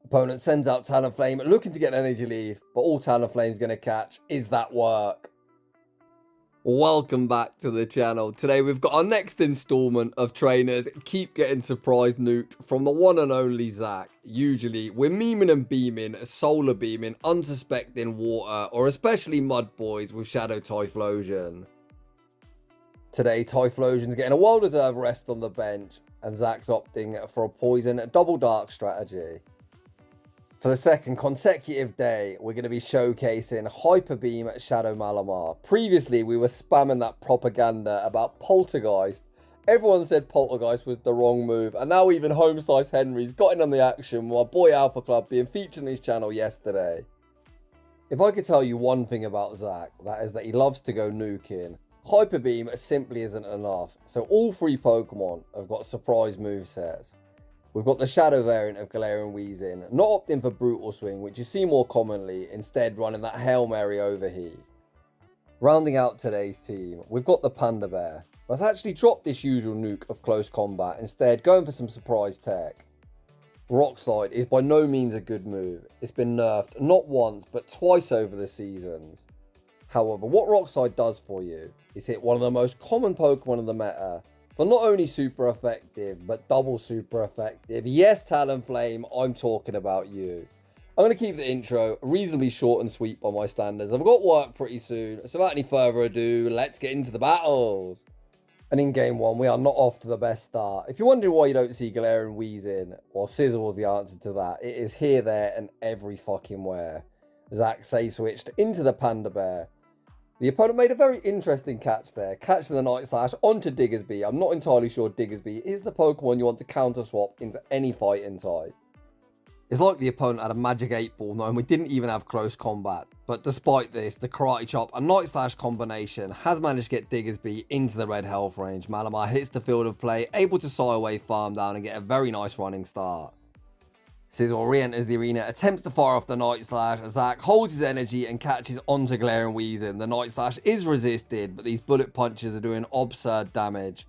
Opponent sends out Talonflame, looking to get an energy lead, but all Talonflame's going to catch is that work. Welcome back to the channel. Today we've got our next installment of trainers keep getting surprise nuked from the one and only Zach. Usually we're memeing and beaming, solar beaming, unsuspecting water, or especially mud boys with Shadow Typhlosion. Today Typhlosion's getting a well-deserved rest on the bench, and Zach's opting for a poison double dark strategy. For the second consecutive day, we're going to be showcasing Hyper Beam Shadow Malamar. Previously, we were spamming that propaganda about Poltergeist. Everyone said Poltergeist was the wrong move, and now even Homeslice Henry's got in on the action with our boy Alpha Club being featured on his channel yesterday. If I could tell you one thing about Zach, that is that he loves to go nuking. Hyper Beam simply isn't enough, so all three Pokemon have got surprise movesets. We've got the Shadow variant of Galarian Weezing, not opting for Brutal Swing, which you see more commonly, instead running that Hail Mary Overheat. Rounding out today's team, we've got the Panda Bear. Let's actually drop this usual nuke of close combat, instead going for some surprise tech. Rock Slide is by no means a good move. It's been nerfed not once, but twice over the seasons. However, what Rock Slide does for you is hit one of the most common Pokemon in the meta, for not only super effective, but double super effective. Yes, Talonflame, I'm talking about you. I'm going to keep the intro reasonably short and sweet by my standards. I've got work pretty soon, so without any further ado, let's get into the battles. And in game one, we are not off to the best start. If you're wondering why you don't see Galarian Weezing, well, Sizzle was the answer to that. It is here, there, and every fucking where. Zach say switched into the Panda Bear. The opponent made a very interesting catch there, catching the Night Slash onto Diggersby. I'm not entirely sure Diggersby is the Pokemon you want to counter swap into any fighting type. It's like the opponent had a magic 8-ball knowing we didn't even have close combat. But despite this, the Karate Chop and Night Slash combination has managed to get Diggersby into the red health range. Malamar hits the field of play, able to sigh away Farm Down and get a very nice running start. Sizzle re-enters the arena, attempts to fire off the Night Slash. Zach holds his energy and catches onto Galarian Weezing. The Night Slash is resisted, but these bullet punches are doing absurd damage.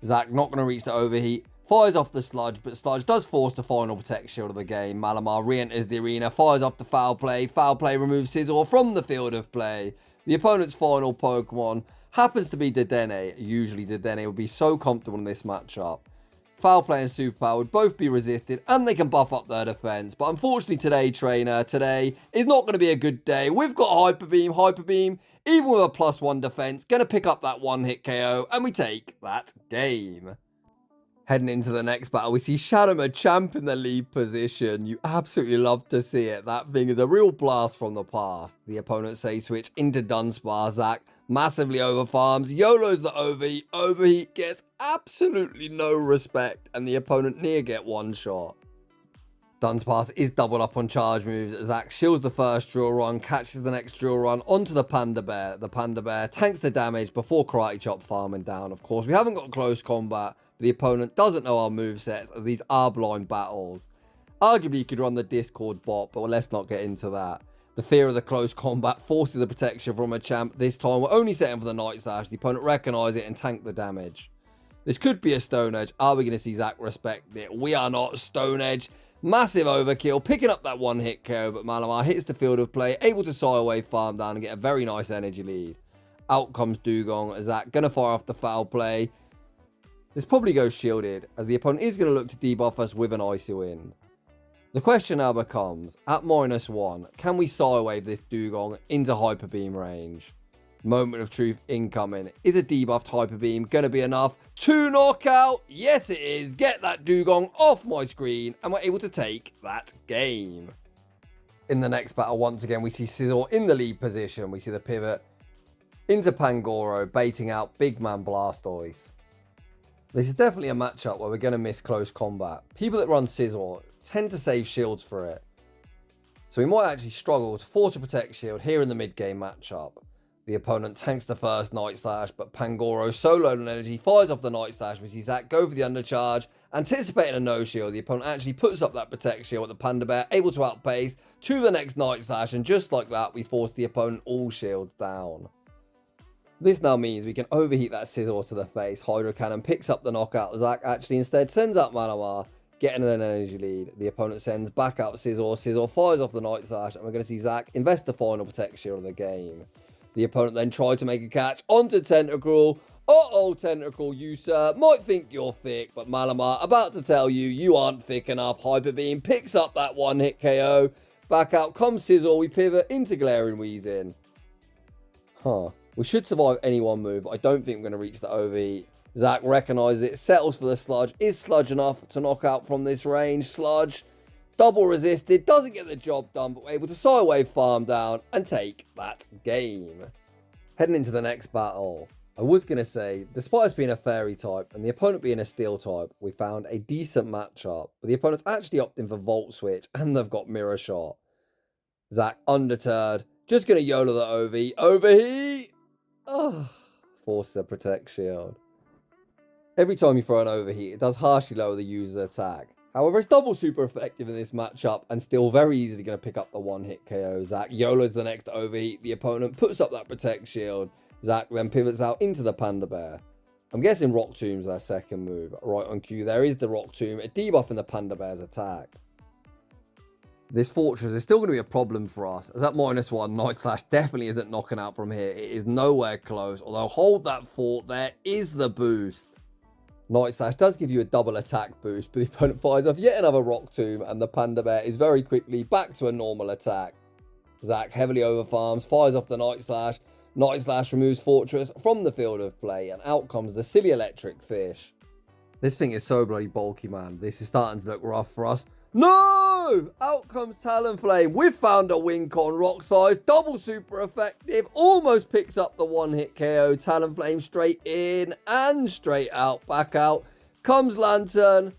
Zach not going to reach the Overheat, fires off the Sludge, but Sludge does force the final Protect Shield of the game. Malamar re-enters the arena, fires off the Foul Play. Foul Play removes Sizzle from the field of play. The opponent's final Pokemon happens to be Dedenne. Usually Dedenne would be so comfortable in this matchup. Foul Play and Superpower would both be resisted, and they can buff up their defense. But unfortunately today, trainer, today is not going to be a good day. We've got Hyper Beam, even with a +1 defense, going to pick up that one-hit KO, and we take that game. Heading into the next battle, we see Shadow Machamp in the lead position. You absolutely love to see it. That thing is a real blast from the past. The opponent say switch into Dunsparce. Zach massively overfarms, YOLOs the Overheat. Overheat gets absolutely no respect, and the opponent near get one shot. Dunsparce is doubled up on charge moves. Zach shields the first drill run, catches the next drill run onto the Panda Bear. The Panda Bear tanks the damage before Karate Chop farming down. Of course, we haven't got close combat, but the opponent doesn't know our movesets, as these are blind battles. Arguably, you could run the Discord bot, but let's not get into that. The fear of the close combat forces the protection from a champ. This time, we're only setting for the Night Slash. The opponent recognises it and tank the damage. This could be a Stone Edge. Are we going to see Zach respect it? We are not. Stone Edge. Massive overkill, picking up that one-hit KO, but Malamar hits the field of play, able to sigh away Farm Down and get a very nice energy lead. Out comes Dugong. Zach going to fire off the Foul Play. This probably goes shielded, as the opponent is going to look to debuff us with an Icy Wind. The question now becomes, at -1, can we Psywave this Dugong into Hyper Beam range? Moment of truth incoming. Is a debuffed Hyper Beam going to be enough to knock out? Yes, it is. Get that Dugong off my screen, and we're able to take that game. In the next battle, once again, we see Sizzle in the lead position. We see the pivot into Pangoro, baiting out Big Man Blastoise. This is definitely a matchup where we're going to miss close combat. People that run Sizzle tend to save shields for it, so we might actually struggle to force a Protect Shield here in the mid-game matchup. The opponent tanks the first Night Slash, but Pangoro, so low on energy, fires off the Night Slash. We see Zach go for the undercharge, anticipating a no-shield. The opponent actually puts up that Protect Shield with the Panda Bear, able to outpace to the next Night Slash, and just like that, we force the opponent all shields down. This now means we can overheat that Sizzle to the face. Hydro Cannon picks up the knockout. Zach actually instead sends out Malamar, getting an energy lead. The opponent sends back out Scizor. Scizor fires off the Night Slash, and we're going to see Zach invest the final Protect Shield of the game. The opponent then tried to make a catch onto Tentacruel. Uh-oh, Tentacruel, you sir might think you're thick, but Malamar about to tell you, you aren't thick enough. Hyper Beam picks up that one-hit KO. Back out comes Scizor. We pivot into Galarian Weezing. We should survive any one move. I don't think we're going to reach the Overheat. Zach recognises it, settles for the Sludge. Is Sludge enough to knock out from this range? Sludge, double resisted, doesn't get the job done, but we're able to Sidewave farm down and take that game. Heading into the next battle, I was going to say, despite us being a Fairy type and the opponent being a Steel type, we found a decent matchup. But the opponent's actually opting for Volt Switch and they've got Mirror Shot. Zach, undeterred, just going to YOLO the Overheat. Overheat! Forces a Protect Shield. Every time you throw an Overheat, it does harshly lower the user's attack. However, it's double super effective in this matchup and still very easily going to pick up the one-hit KO. Zach YOLO's the next Overheat. The opponent puts up that Protect Shield. Zach then pivots out into the Panda Bear. I'm guessing Rock Tomb's their second move. Right on cue, there is the Rock Tomb, a debuff in the Panda Bear's attack. This Fortress is still going to be a problem for us, as that -1 Night Slash definitely isn't knocking out from here. It is nowhere close, although hold that fort, there is the boost. Night Slash does give you a double attack boost, but the opponent fires off yet another Rock Tomb, and the Panda Bear is very quickly back to a normal attack. Zach heavily overfarms, fires off the Night Slash. Night Slash removes Fortress from the field of play, and out comes the silly electric fish. This thing is so bloody bulky, man. This is starting to look rough for us. No! Out comes Talonflame. We've found a wink on Rock Size. Double super effective. Almost picks up the one-hit KO. Talonflame straight in and straight out. Back out. Comes Lantern.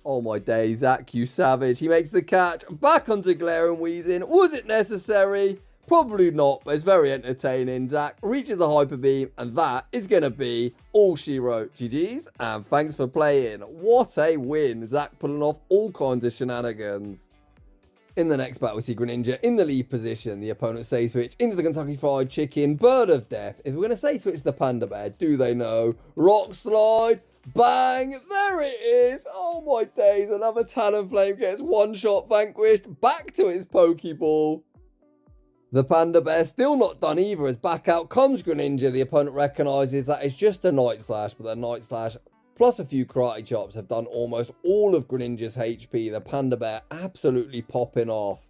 Oh my days, Zach, you savage. He makes the catch. Back onto Galarian Weezing. Was it necessary? Probably not, but it's very entertaining. Zach reaches the Hyper Beam, and that is going to be all she wrote. GG's, and thanks for playing. What a win. Zach pulling off all kinds of shenanigans. In the next battle, we see Greninja in the lead position. The opponent say switch into the Kentucky Fried Chicken, Bird of Death. If we're going to say switch the Panda Bear, do they know? Rock Slide, bang, there it is. Oh my days, another Talonflame gets one shot vanquished, back to its Pokeball. The Panda Bear still not done either, as back out comes Greninja. The opponent recognises that it's just a Night Slash, but the Night Slash plus a few Karate Chops have done almost all of Greninja's HP. The Panda Bear absolutely popping off.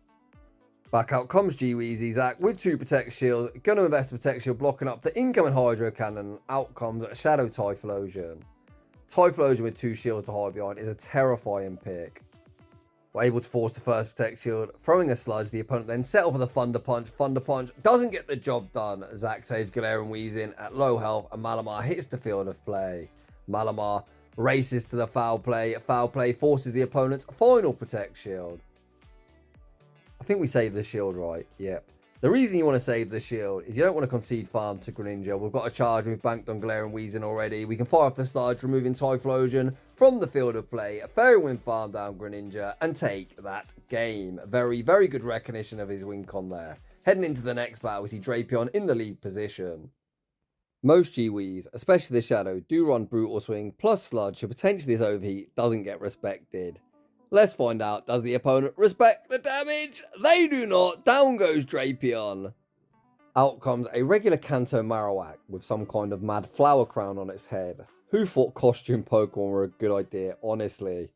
Back out comes G-Weezy Zach with 2 Protect Shields. Going to invest a Protect Shield, blocking up the incoming Hydro Cannon. Out comes Shadow Typhlosion. Typhlosion with 2 shields to hide behind is a terrifying pick. We're able to force the first Protect Shield, throwing a Sludge. The opponent then settle for the Thunder Punch. Thunder Punch doesn't get the job done. Zach saves Galarian Weezing at low health, and Malamar hits the field of play. Malamar races to the foul play. Foul play forces the opponent's final Protect Shield. I think we saved the shield right. Yep. The reason you want to save the shield is you don't want to concede farm to Greninja. We've got a charge. We've banked on Galarian Weezing already. We can fire off the Sludge, removing Typhlosion from the field of play. A Fairy Wind farm down Greninja and take that game. Very, very good recognition of his win con there. Heading into the next battle, we see Drapion in the lead position. Most G-Wees, especially the Shadow, do run Brutal Swing plus Sludge, so potentially this Overheat doesn't get respected. Let's find out, does the opponent respect the damage? They do not. Down goes Drapion. Out comes a regular Kanto Marowak with some kind of mad flower crown on its head. Who thought costume Pokemon were a good idea, honestly?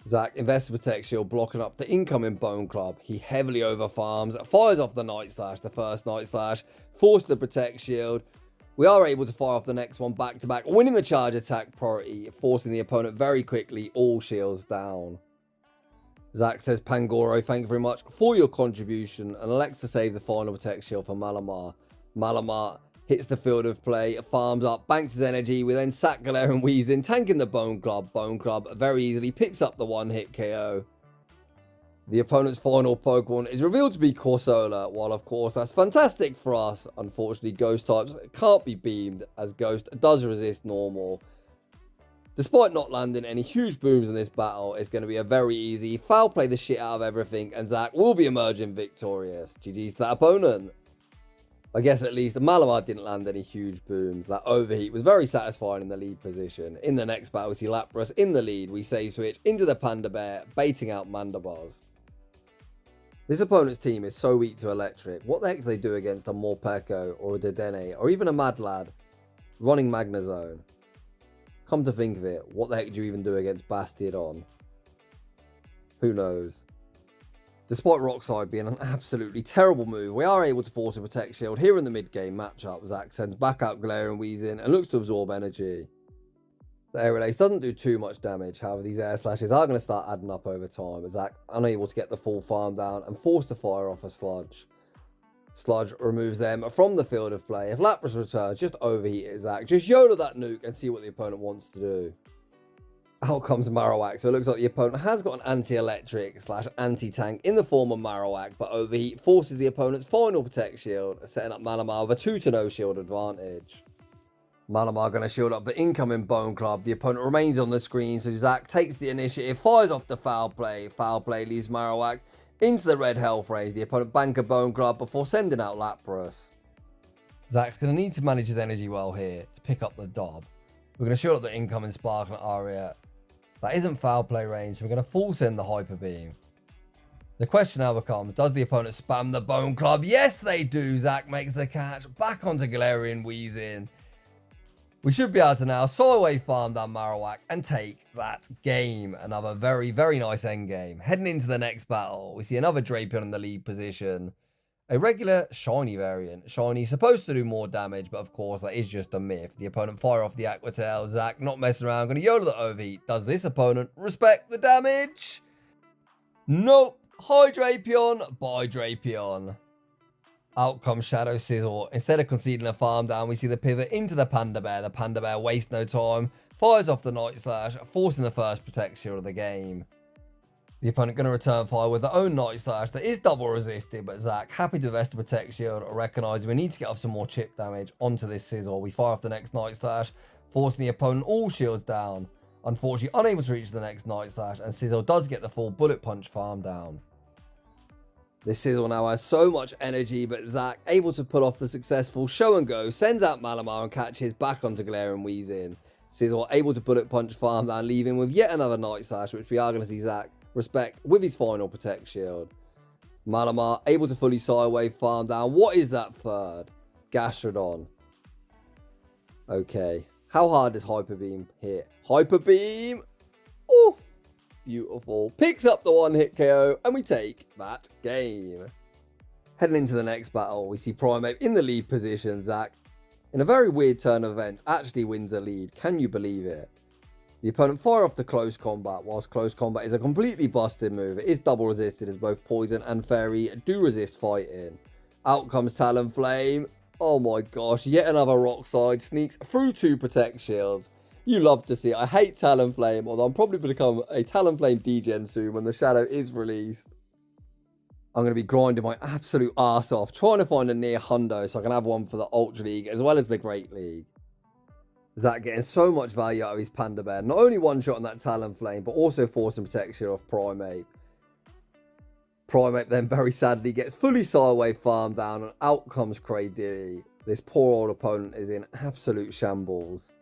Zach invests Protect Shield, blocking up the incoming Bone Club. He heavily overfarms, fires off the Night Slash, the first Night Slash, forces the Protect Shield. We are able to fire off the next one back to back, winning the charge attack priority, forcing the opponent very quickly, all shields down. Zach says, Pangoro, thank you very much for your contribution, and elects to save the final Protect Shield for Malamar. Malamar hits the field of play, farms up, banks his energy. We then sack Galarian Weezing, tanking the Bone Club. Bone Club very easily picks up the one-hit KO. The opponent's final Pokemon is revealed to be Corsola, while of course that's fantastic for us. Unfortunately, Ghost types can't be beamed, as Ghost does resist normal. Despite not landing any huge booms in this battle, it's going to be a very easy foul play the shit out of everything, and Zach will be emerging victorious. GG's to that opponent. I guess at least Malamar didn't land any huge booms. That Overheat was very satisfying in the lead position. In the next battle, we see Lapras in the lead. We save switch into the Panda Bear, baiting out Mandibars. This opponent's team is so weak to electric. What the heck do they do against a Morpeko or a Dedenne or even a Mad Lad running Magnezone? Come to think of it, what the heck do you even do against Bastiodon? Who knows? Despite Rockslide being an absolutely terrible move, we are able to force a Protect Shield here in the mid-game matchup. Zach sends back out Galarian Weezing and looks to absorb energy. The Aerial Ace doesn't do too much damage, however these Air Slashes are going to start adding up over time, as Zach unable to get the full farm down and forced to fire off a Sludge. Sludge removes them from the field of play. If Lapras returns, just overheat it, Zach. Just YOLO that nuke and see what the opponent wants to do. Out comes Marowak, so it looks like the opponent has got an anti-electric / anti-tank in the form of Marowak, but Overheat forces the opponent's final Protect Shield, setting up Malamar with a 2-0 shield advantage. Malamar going to shield up the incoming Bone Club. The opponent remains on the screen, so Zach takes the initiative, fires off the foul play. Foul play leaves Marowak into the red health range. The opponent bank a Bone Club before sending out Lapras. Zach's going to need to manage his energy well here to pick up the Dob. We're going to shield up the incoming Sparkling Aria. That isn't foul play range, so we're going to full send the Hyper Beam. The question now becomes, does the opponent spam the Bone Club? Yes, they do. Zach makes the catch. Back onto Galarian Weezing. We should be able to now Soilway farm down Marowak and take that game. Another very, very nice end game. Heading into the next battle, we see another Drapion in the lead position. A regular shiny variant. Shiny supposed to do more damage, but of course that is just a myth. The opponent fire off the Aqua Tail. Zach not messing around. Going to YOLO the Overheat. Does this opponent respect the damage? Nope. Hi Drapion. Bye Drapion. Out comes Shadow Sizzle. Instead of conceding a farm down, we see the pivot into the Panda Bear. The Panda Bear wastes no time. Fires off the Night Slash, forcing the first Protect Shield of the game. The opponent going to return fire with their own Night Slash that is double resisted, but Zach, happy to invest a Protect Shield, recognising we need to get off some more chip damage onto this Sizzle. We fire off the next Night Slash, forcing the opponent all shields down. Unfortunately, unable to reach the next Night Slash, and Sizzle does get the full Bullet Punch farm down. This Sizzle now has so much energy, but Zach, able to pull off the successful Show and Go, sends out Malamar and catches back onto Galarian Weezing. Sizzle able to Bullet Punch farm down, leaving with yet another Night Slash, which we are going to see Zach respect with his final Protect Shield. Malamar able to fully Sidewave farm down. What is that third? Gastrodon. Okay. How hard does Hyper Beam hit? Hyper Beam! Oof! Beautiful. Picks up the one-hit KO, and we take that game. Heading into the next battle, we see Primeape in the lead position. Zach, in a very weird turn of events, actually wins the lead. Can you believe it? The opponent fire off the Close Combat. Whilst Close Combat is a completely busted move, it is double resisted as both Poison and Fairy do resist fighting. Out comes Talonflame. Oh my gosh, yet another Rock Slide. Sneaks through 2 Protect Shields. You love to see it. I hate Talonflame, although I'm probably going to become a Talonflame degen soon when the Shadow is released. I'm going to be grinding my absolute arse off, trying to find a near hundo so I can have one for the Ultra League as well as the Great League. Zach getting so much value out of his Panda Bear. Not only one shot on that Talonflame, but also forcing protection off Primeape. Primeape then very sadly gets fully Sidewave farmed down, and out comes Cradilly. This poor old opponent is in absolute shambles.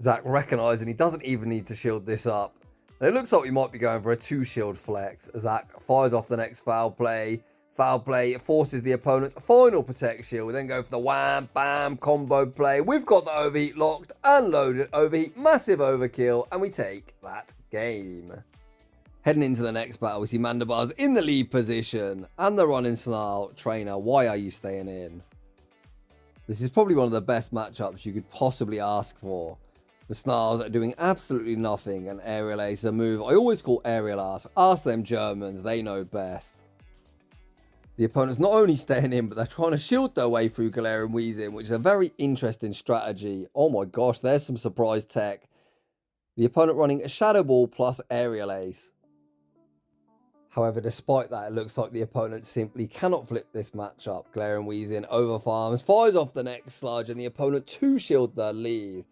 Zach recognising he doesn't even need to shield this up. And it looks like we might be going for a 2-shield flex. Zach fires off the next foul play. Foul play forces the opponent's final Protect Shield. We then go for the wham, bam, combo play. We've got the Overheat locked and loaded. Overheat, massive overkill, and we take that game. Heading into the next battle, we see Mandibars in the lead position. And the running Snarl. Trainer, why are you staying in? This is probably one of the best matchups you could possibly ask for. The Snarls are doing absolutely nothing, and Aerial Ace, a move I always call Aerial Ass. Ask them Germans, they know best. The opponent's not only staying in, but they're trying to shield their way through Galarian Weezing, which is a very interesting strategy. Oh my gosh, there's some surprise tech. The opponent running a Shadow Ball plus Aerial Ace. However, despite that, it looks like the opponent simply cannot flip this matchup. Galarian Weezing overfarms, fires off the next Sludge, and the opponent 2-shield their lead.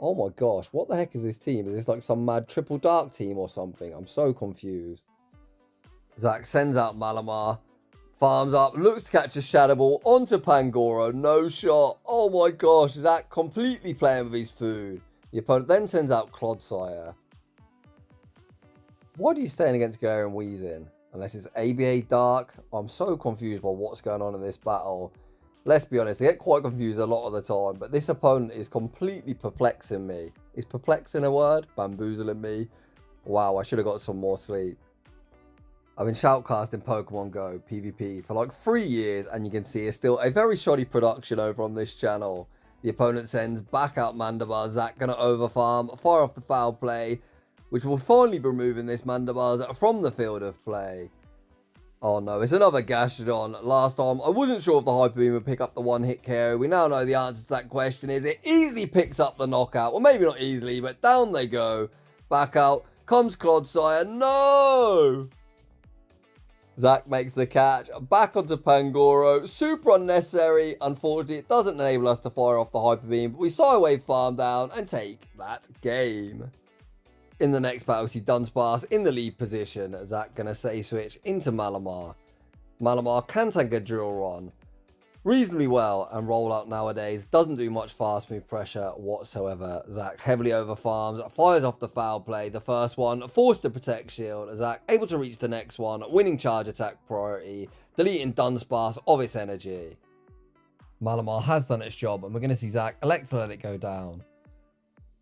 Oh my gosh, what the heck is this team? Is this like some mad triple dark team or something? I'm so confused. Zach sends out Malamar, Farms up, looks to catch a Shadow Ball onto Pangoro, no shot. Oh my gosh, Zach completely playing with his food. The opponent then sends out Clodsire. Why do you stand against Galarian Weezing? Unless it's ABA Dark. I'm so confused by what's going on in this battle. Let's be honest, I get quite confused a lot of the time, but this opponent is completely perplexing me. Is perplexing a word? Bamboozling me? Wow, I should have got some more sleep. I've been shoutcasting Pokemon Go PvP for like 3 years, and you can see it's still a very shoddy production over on this channel. The opponent sends back out Mandabar. Zach gonna overfarm, fire off the foul play, which will finally be removing this Mandabar from the field of play. Oh no, it's another Gastrodon. Last time, I wasn't sure if the Hyper Beam would pick up the one-hit KO. We now know the answer to that question is it easily picks up the knockout. Well, maybe not easily, but down they go. Back out comes Clodsire. No! Zach makes the catch, back onto Pangoro, super unnecessary. Unfortunately, it doesn't enable us to fire off the Hyper Beam, but we Psywave farm down and take that game. In the next battle, we see Dunsparce in the lead position. Zach gonna say switch into Malamar. Malamar can take a drill run reasonably well, and rollout nowadays doesn't do much fast move pressure whatsoever. Zach heavily over farms, fires off the foul play. The first one forced to protect shield. Zach able to reach the next one, winning charge attack priority, deleting Dunsparce of its energy. Malamar has done its job, and we're going to see Zach elect to let it go down.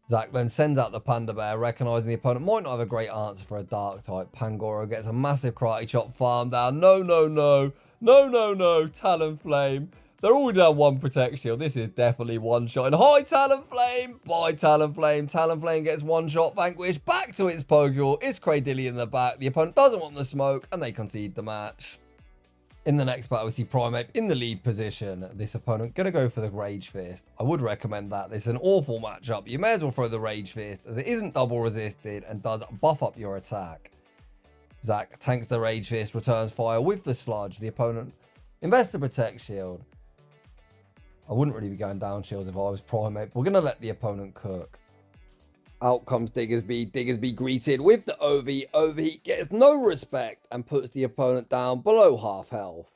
Zach then sends out the Panda Bear, recognising the opponent might not have a great answer for a dark type. Pangoro gets a massive Karate Chop farm down. No, no, no. No, no, no. Talonflame. They're all down one Protect Shield. This is definitely one shot. And hi, Talonflame. Bye, Talonflame. Talonflame gets one shot vanquished. Back to its Pokeball. It's Cradilly in the back. The opponent doesn't want the smoke, and they concede the match. In the next battle, we see Primeape in the lead position. This opponent going to go for the Rage Fist. I would recommend that. This is an awful matchup. You may as well throw the Rage Fist, as it isn't double resisted and does buff up your attack. Zach tanks the Rage Fist, returns fire with the Sludge. The opponent invests the Protect Shield. I wouldn't really be going down shields if I was Primeape. We're going to let the opponent cook. Out comes Diggersby. Diggersby greeted with the Overheat. Overheat gets no respect and puts the opponent down below half health.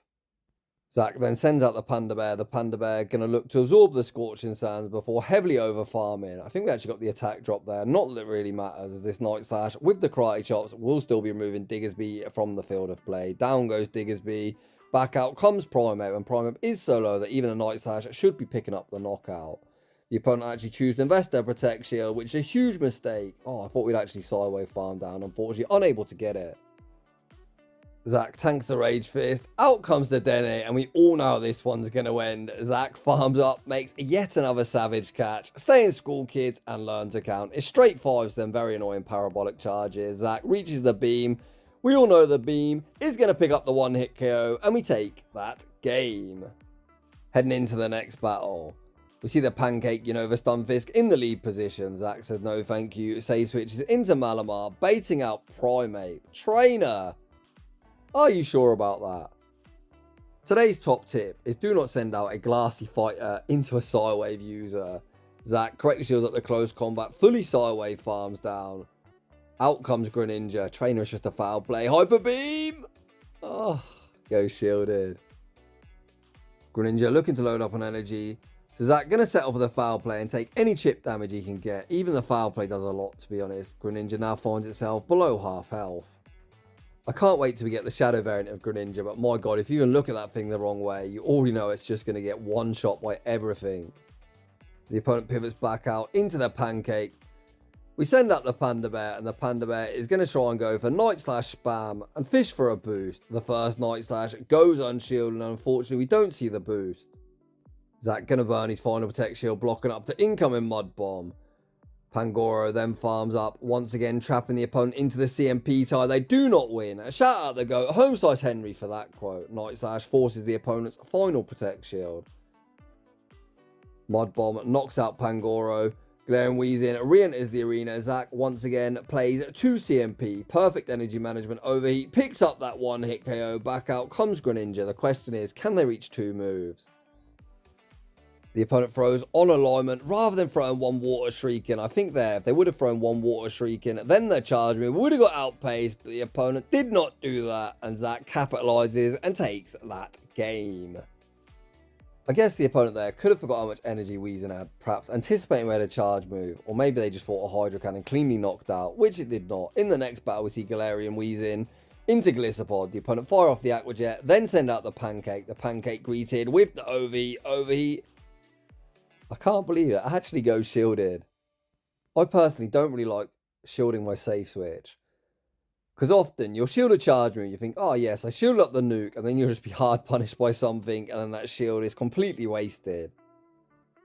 Zach then sends out the Panda Bear. The Panda Bear going to look to absorb the Scorching Sands before heavily over farming. I think we actually got the attack drop there. Not that it really matters, as this Night Slash with the Karate Chops will still be removing Diggersby from the field of play. Down goes Diggersby. Back out comes Primeape, and Primeape is so low that even a Night Slash should be picking up the knockout. The opponent actually chooses to invest their Protect Shield, which is a huge mistake. Oh, I thought we'd actually Psywave farm down. Unfortunately, unable to get it. Zach tanks the Rage Fist. Out comes the Dene, and we all know how this one's going to end. Zach farms up, makes yet another savage catch. Stay in school, kids, and learn to count. It's straight fives, then very annoying parabolic charges. Zach reaches the beam. We all know the beam is going to pick up the one-hit KO, and we take that game. Heading into the next battle. We see the Pancake Unova Stunfisk in the lead position. Zach says no thank you. Save switches into Malamar, baiting out Primeape. Trainer, are you sure about that? Today's top tip is do not send out a Glassy Fighter into a Psywave user. Zach correctly shields up the close combat, fully Psywave farms down. Out comes Greninja. Trainer is just a foul play. Hyper Beam! Oh, go shielded. Greninja looking to load up on energy. So Zach going to settle for the foul play and take any chip damage he can get. Even the foul play does a lot, to be honest. Greninja now finds itself below half health. I can't wait till we get the Shadow variant of Greninja, but my god, if you even look at that thing the wrong way, you already know it's just going to get one shot by everything. The opponent pivots back out into the Pancake. We send out the Panda Bear, and the Panda Bear is going to try and go for Night Slash spam and fish for a boost. The first Night Slash goes unshielded, and unfortunately we don't see the boost. Zach going to burn his final Protect Shield, blocking up the incoming Mud Bomb. Pangoro then farms up, once again trapping the opponent into the CMP tie. They do not win. A shout out the GOAT, Home Slice Henry for that quote. Night Slash forces the opponent's final Protect Shield. Mud Bomb knocks out Pangoro. Galarian Weezing re-enters the arena. Zach once again plays 2 CMP. Perfect energy management. Overheat picks up that one hit KO. Back out comes Greninja. The question is, can they reach 2 moves? The opponent throws on alignment rather than throwing one water shriek in. I think there, if they would have thrown one water shriek in, then their charge move would have got outpaced, but the opponent did not do that, and Zach capitalizes and takes that game. I guess the opponent there could have forgot how much energy Weezing had, perhaps anticipating we had a charge move, or maybe they just thought a Hydro Cannon cleanly knocked out, which it did not. In the next battle, we see Galarian Weezing into Gliscopod. The opponent fire off the Aqua Jet, then send out the Pancake. The Pancake greeted with the Overheat. I can't believe it. I actually go shielded. I personally don't really like shielding my safe switch. Because often you'll shield a charge move and you think, oh yes, I shielded up the nuke, and then you'll just be hard punished by something, and then that shield is completely wasted.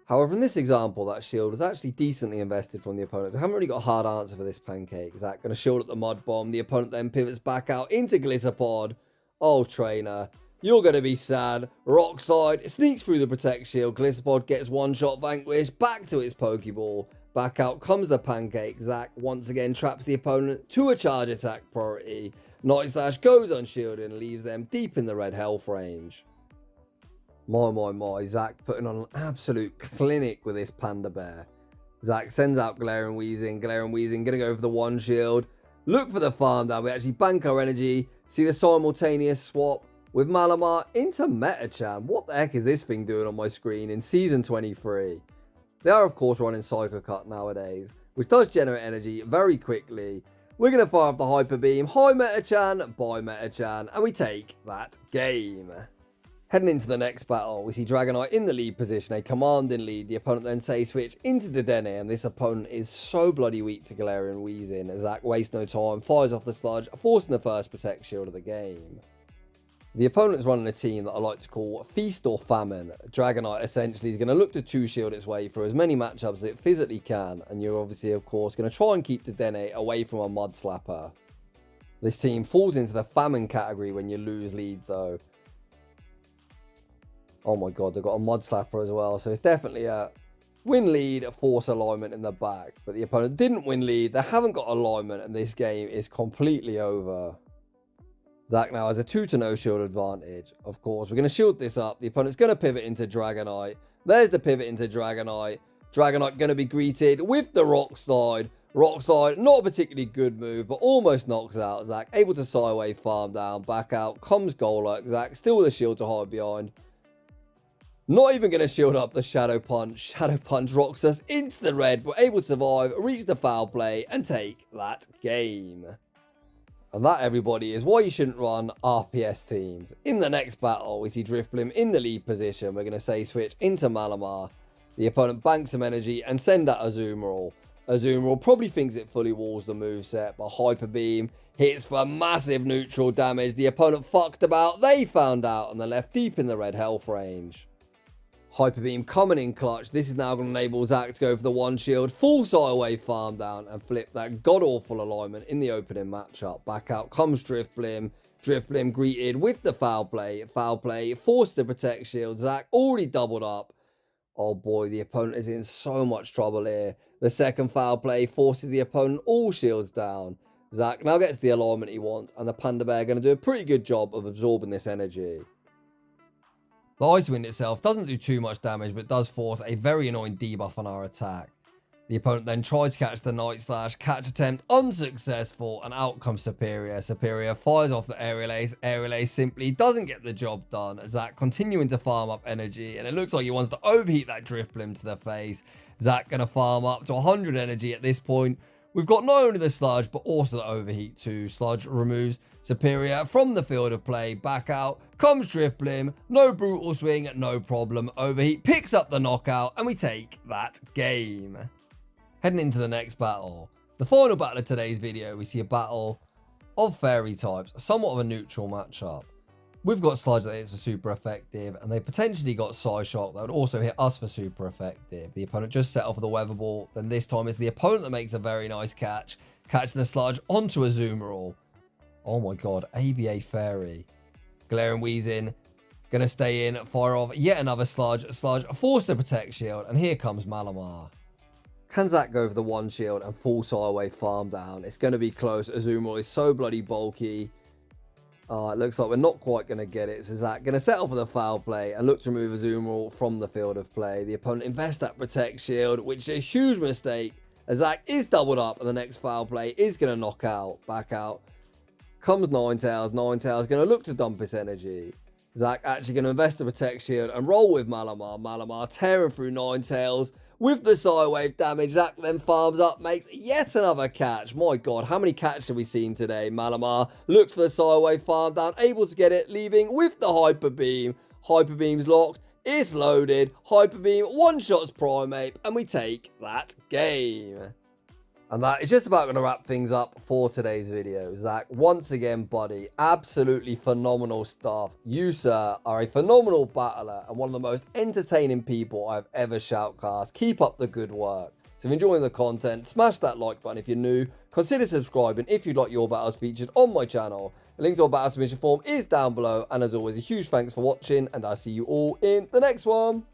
However, in this example, that shield was actually decently invested from the opponent. I haven't really got a hard answer for this Pancake. Zach going to shield at the Mud Bomb. The opponent then pivots back out into Gliscopod. Oh, trainer, you're going to be sad. Rock Slide sneaks through the Protect Shield. Gliscopod gets one shot vanquished. Back to its Pokeball. Back out comes the Pancake. Zach once again traps the opponent to a charge attack priority. Night Slash goes unshielded and leaves them deep in the red health range. My. Zach putting on an absolute clinic with this Panda Bear. Zach sends out Galarian Weezing. Galarian Weezing going to go for the one shield. Look for the farm down. We actually bank our energy. See the simultaneous swap with Malamar into Metachan. What the heck is this thing doing on my screen in Season 23? They are, of course, running Psycho Cut nowadays, which does generate energy very quickly. We're going to fire off the Hyper Beam. Hi, Metachan. Bye, Metachan. And we take that game. Heading into the next battle, we see Dragonite in the lead position, a commanding lead. The opponent then safe switch into Dedenne, and this opponent is so bloody weak to Galarian Weezing, as Zach wastes no time, fires off the Sludge, forcing the first Protect Shield of the game. The opponent's running a team that I like to call Feast or Famine. Dragonite essentially is going to look to two-shield its way through as many matchups as it physically can, and you're obviously, of course, going to try and keep Dedenne away from a Mud Slapper. This team falls into the Famine category when you lose lead, though. Oh my god, they've got a Mud Slapper as well, so it's definitely a win lead, force alignment in the back. But the opponent didn't win lead, they haven't got alignment, and this game is completely over. Zach now has a 2-0 shield advantage. Of course, we're going to shield this up. The opponent's going to pivot into Dragonite. There's the pivot into Dragonite. Dragonite going to be greeted with the Rock Slide. Rock Slide, not a particularly good move, but almost knocks out Zach. Able to sideway farm down. Back out comes Golurk. Zach still with a shield to hide behind. Not even going to shield up the Shadow Punch. Shadow Punch rocks us into the red. We're able to survive, reach the foul play, and take that game. And that, everybody, is why you shouldn't run RPS teams. In the next battle, we see Drifblim in the lead position. We're going to say switch into Malamar. The opponent banks some energy and send out Azumarill. Azumarill probably thinks it fully walls the moveset, but Hyper Beam hits for massive neutral damage. The opponent fucked about. They found out and they're left deep in the red health range. Hyper Beam coming in clutch. This is now going to enable Zach to go for the one shield, full sideway farm down, and flip that god-awful alignment in the opening matchup. Back out comes Drifblim. Drifblim greeted with the foul play. Foul play forced the Protect Shield. Zach already doubled up. Oh boy, the opponent is in so much trouble here. The second foul play forces the opponent all shields down. Zach now gets the alignment he wants, and the Panda Bear going to do a pretty good job of absorbing this energy. The Ice Wind itself doesn't do too much damage, but does force a very annoying debuff on our attack. The opponent then tried to catch the Night Slash, catch attempt unsuccessful, and out comes Superior. Superior fires off the Aerial Ace. Aerial Ace simply doesn't get the job done. Zach continuing to farm up energy, and it looks like he wants to overheat that Drifblim to the face. Zach going to farm up to 100 energy at this point. We've got not only the Sludge, but also the Overheat too. Sludge removes Superior from the field of play. Back out comes Drifblim. No Brutal Swing, no problem. Overheat picks up the knockout, and we take that game. Heading into the next battle. The final battle of today's video, we see a battle of Fairy types. Somewhat of a neutral matchup. We've got Sludge that hits for super effective, and they potentially got Psyshock that would also hit us for super effective. The opponent just set off with a Weather Ball. Then this time it's the opponent that makes a very nice catch. Catching the Sludge onto a Azumarill. Oh my god, ABA Fairy. Galarian Weezing going to stay in, fire off yet another Sludge. Sludge forced the Protect Shield, and here comes Malamar. Can Zach go for the one shield and full sideway farm down? It's going to be close. Azumarill is so bloody bulky. It looks like we're not quite going to get it. So Zach going to settle for the foul play and look to remove Azumarill from the field of play. The opponent invests that Protect Shield, which is a huge mistake. As Zach is doubled up and the next foul play is going to knock out. Back out. Comes Ninetales. Ninetales going to look to dump its energy. Zach actually going to invest the Protect Shield and roll with Malamar. Malamar tearing through Ninetales. With the Psywave damage, Zach then farms up, makes yet another catch. My God, how many catches have we seen today? Malamar looks for the Psywave farm down, able to get it, leaving with the Hyper Beam. Hyper Beam's locked, it's loaded. Hyper Beam one-shots Primeape, and we take that game. And that is just about going to wrap things up for today's video. Zach, once again, buddy, absolutely phenomenal stuff. You, sir, are a phenomenal battler and one of the most entertaining people I've ever shoutcast. Keep up the good work. So if you're enjoying the content, smash that like button if you're new. Consider subscribing if you'd like your battles featured on my channel. The link to our battle submission form is down below. And as always, a huge thanks for watching, and I'll see you all in the next one.